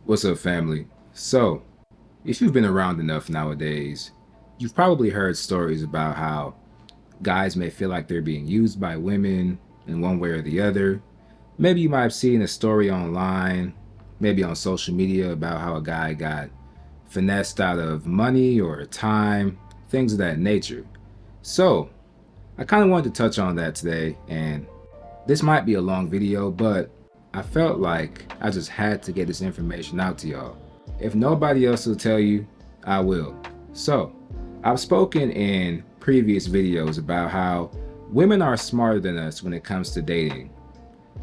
What's up, family? So, if you've been around enough nowadays, you've probably heard stories about how guys may feel like they're being used by women in one way or the other. Maybe you might have seen a story online, maybe on social media, about how a guy got finessed out of money or time, things of that nature. So, I kind of wanted to touch on that today, and this might be a long video, but I felt like I just had to get this information out to y'all. If nobody else will tell you, I will. So, I've spoken in previous videos about how women are smarter than us when it comes to dating.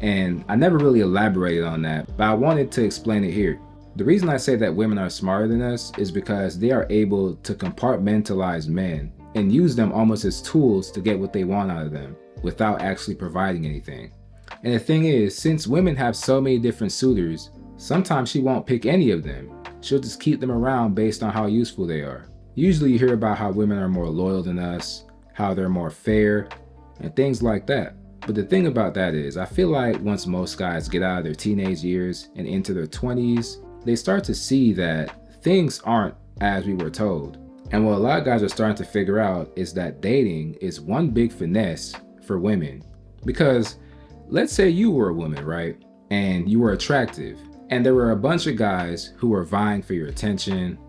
And I never really elaborated on that, but I wanted to explain it here. The reason I say that women are smarter than us is because they are able to compartmentalize men and use them almost as tools to get what they want out of them without actually providing anything. And the thing is, since women have so many different suitors, sometimes she won't pick any of them. She'll just keep them around based on how useful they are. Usually you hear about how women are more loyal than us, how they're more fair, and things like that. But the thing about that is, I feel like once most guys get out of their teenage years and into their 20s, they start to see that things aren't as we were told. And what a lot of guys are starting to figure out is that dating is one big finesse for women. Because let's say you were a woman, right? And you were attractive. And there were a bunch of guys who were vying for your attention,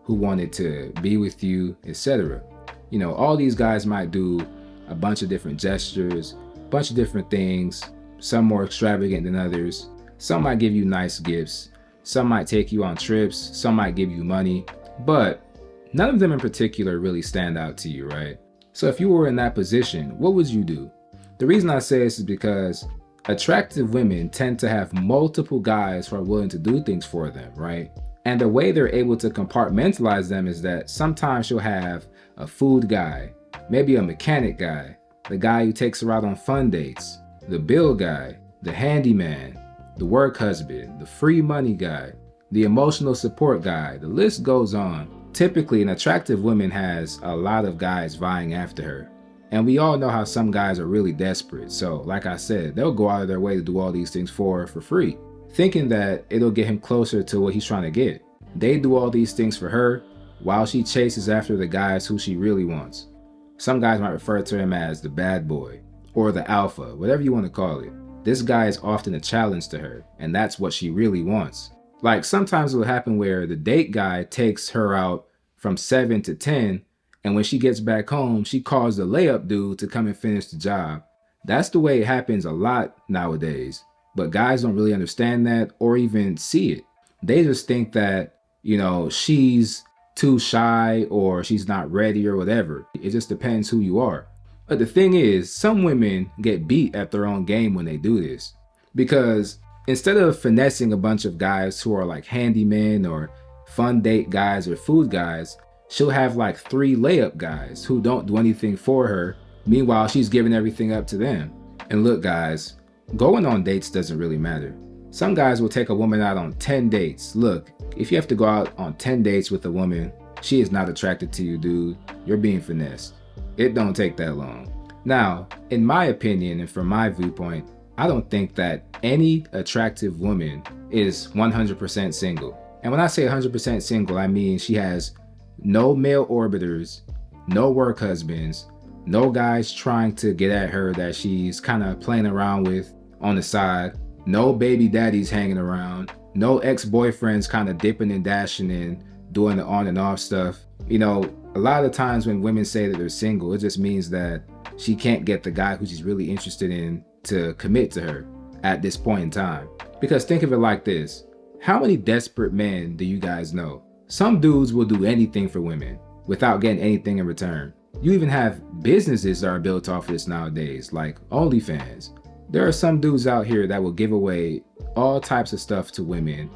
who wanted to be with you, etc. You know, all these guys might do a bunch of different gestures, a bunch of different things, some more extravagant than others. Some might give you nice gifts, some might take you on trips, some might give you money, but none of them in particular really stand out to you, right? So if you were in that position, what would you do? The reason I say this is because attractive women tend to have multiple guys who are willing to do things for them, right? And the way they're able to compartmentalize them is that sometimes she'll have a food guy, maybe a mechanic guy, the guy who takes her out on fun dates, the bill guy, the handyman, the work husband, the free money guy, the emotional support guy. The list goes on. Typically, an attractive woman has a lot of guys vying after her. And we all know how some guys are really desperate. So, like I said, they'll go out of their way to do all these things for her for free, thinking that it'll get him closer to what he's trying to get. They do all these things for her while she chases after the guys who she really wants. Some guys might refer to him as the bad boy or the alpha, whatever you want to call it. This guy is often a challenge to her, and that's what she really wants. Like sometimes it will happen where the date guy takes her out from 7 to 10, and when she gets back home, she calls the layup dude to come and finish the job. That's the way it happens a lot nowadays, but guys don't really understand that or even see it. They just think that, you know, she's too shy or she's not ready or whatever. It just depends who you are. But the thing is, some women get beat at their own game when they do this. Because instead of finessing a bunch of guys who are like handymen or fun date guys or food guys, she'll have like 3 layup guys who don't do anything for her. Meanwhile, she's giving everything up to them. And look, guys, going on dates doesn't really matter. Some guys will take a woman out on 10 dates. Look, if you have to go out on 10 dates with a woman, she is not attracted to you, dude. You're being finessed. It don't take that long. Now, in my opinion and from my viewpoint, I don't think that any attractive woman is 100% single. And when I say 100% single, I mean she has no male orbiters, no work husbands, no guys trying to get at her that she's kind of playing around with on the side, no baby daddies hanging around, no ex-boyfriends kind of dipping and dashing and doing the on and off stuff. You know, a lot of times when women say that they're single, it just means that she can't get the guy who she's really interested in to commit to her at this point in time. Because think of it like this. How many desperate men do you guys know? Some dudes will do anything for women without getting anything in return. You even have businesses that are built off of this nowadays, like OnlyFans. There are some dudes out here that will give away all types of stuff to women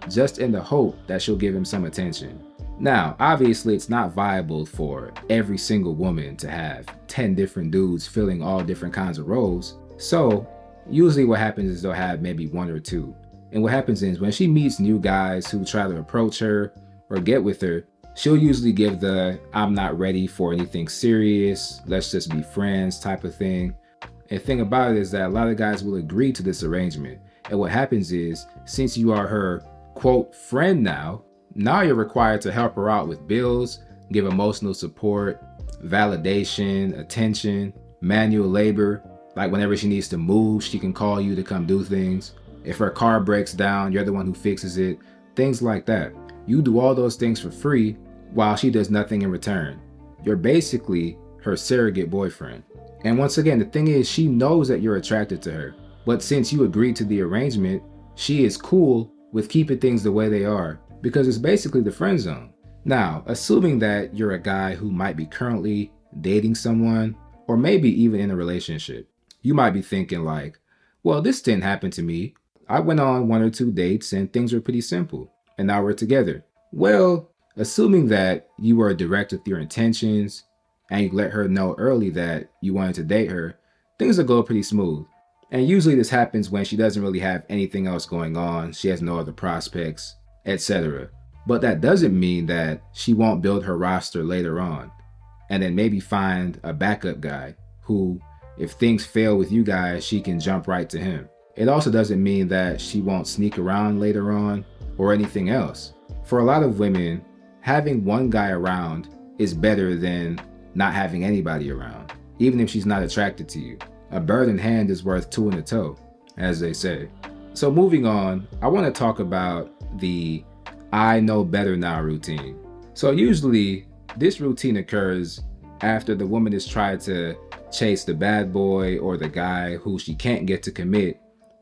just in the hope that she'll give him some attention. Now, obviously it's not viable for every single woman to have 10 different dudes filling all different kinds of roles. So usually what happens is they'll have maybe 1 or 2. And what happens is when she meets new guys who try to approach her or get with her, she'll usually give the "I'm not ready for anything serious, let's just be friends" type of thing. And the thing about it is that a lot of guys will agree to this arrangement. And what happens is, since you are her quote friend now you're required to help her out with bills, give emotional support, validation, attention, manual labor. Like whenever she needs to move, she can call you to come do things. If her car breaks down, you're the one who fixes it. Things like that. You do all those things for free while she does nothing in return. You're basically her surrogate boyfriend. And once again, the thing is, she knows that you're attracted to her. But since you agreed to the arrangement, she is cool with keeping things the way they are because it's basically the friend zone. Now, assuming that you're a guy who might be currently dating someone or maybe even in a relationship, you might be thinking like, well, this didn't happen to me. I went on 1 or 2 dates and things were pretty simple and now we're together. Well, assuming that you were direct with your intentions and you let her know early that you wanted to date her, things will go pretty smooth. And usually this happens when she doesn't really have anything else going on, she has no other prospects, etc. But that doesn't mean that she won't build her roster later on and then maybe find a backup guy who, if things fail with you guys, she can jump right to him. It also doesn't mean that she won't sneak around later on or anything else. For a lot of women, having one guy around is better than not having anybody around, even if she's not attracted to you. A bird in hand is worth 2 in a toe, as they say. So moving on, I want to talk about the I know better now routine. So usually this routine occurs after the woman has tried to chase the bad boy or the guy who she can't get to commit.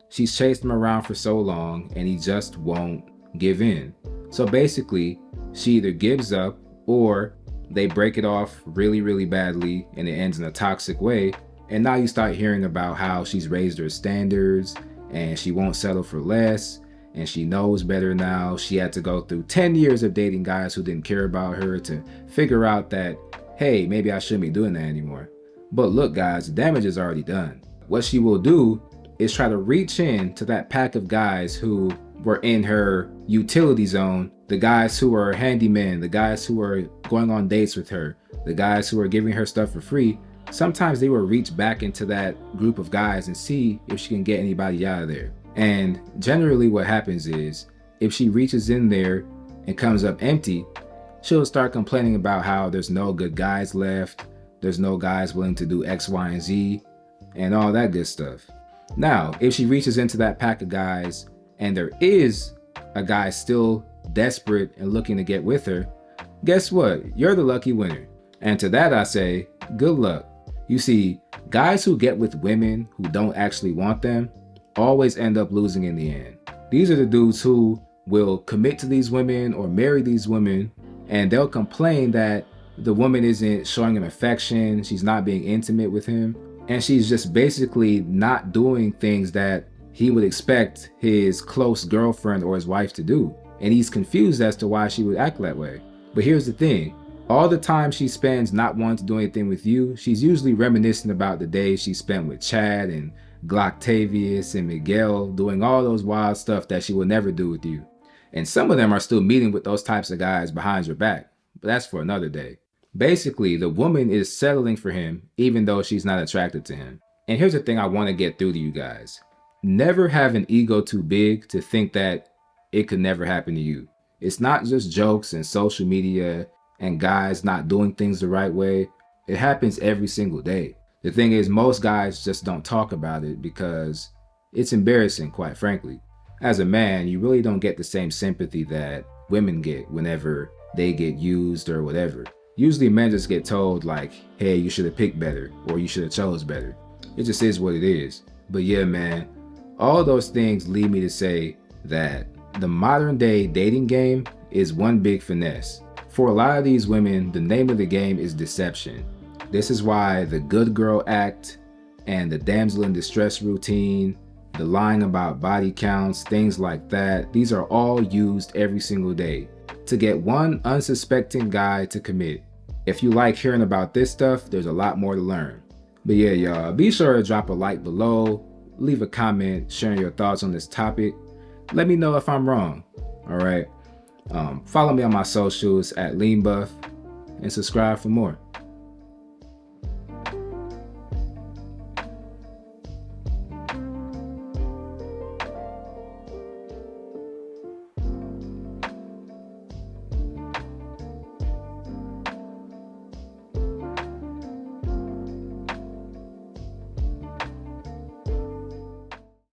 She's chased him around for so long and he just won't give in. So basically, she either gives up or they break it off really, really badly and it ends in a toxic way. And now you start hearing about how she's raised her standards and she won't settle for less and she knows better now. She had to go through 10 years of dating guys who didn't care about her to figure out that, hey, maybe I shouldn't be doing that anymore. But look, guys, the damage is already done. What she will do is try to reach in to that pack of guys who were in her utility zone, the guys who are handymen, the guys who are going on dates with her, the guys who are giving her stuff for free. Sometimes they will reach back into that group of guys and see if she can get anybody out of there. And generally what happens is if she reaches in there and comes up empty, she'll start complaining about how there's no good guys left, there's no guys willing to do X, Y, and Z, and all that good stuff. Now, if she reaches into that pack of guys and there is a guy still desperate and looking to get with her, guess what? You're the lucky winner. And to that I say, good luck. You see, guys who get with women who don't actually want them always end up losing in the end. These are the dudes who will commit to these women or marry these women, and they'll complain that the woman isn't showing him affection, she's not being intimate with him, and she's just basically not doing things that he would expect his close girlfriend or his wife to do. And he's confused as to why she would act that way. But here's the thing. All the time she spends not wanting to do anything with you, she's usually reminiscing about the days she spent with Chad and Glocktavius and Miguel, doing all those wild stuff that she will never do with you. And some of them are still meeting with those types of guys behind your back, but that's for another day. Basically, the woman is settling for him even though she's not attracted to him. And here's the thing I want to get through to you guys. Never have an ego too big to think that it could never happen to you. It's not just jokes and social media and guys not doing things the right way. It happens every single day. The thing is, most guys just don't talk about it because it's embarrassing, quite frankly. As a man, you really don't get the same sympathy that women get whenever they get used or whatever. Usually men just get told like, hey, you should have picked better or you should have chose better. It just is what it is. But yeah, man, all those things lead me to say that the modern day dating game is one big finesse. For a lot of these women, the name of the game is deception. This is why the good girl act and the damsel in distress routine, the lying about body counts, things like that, these are all used every single day to get one unsuspecting guy to commit. If you like hearing about this stuff, there's a lot more to learn. But yeah, y'all, be sure to drop a like below, leave a comment sharing your thoughts on this topic. Let me know if I'm wrong, all right? Follow me on my socials at LeanBuff and subscribe for more.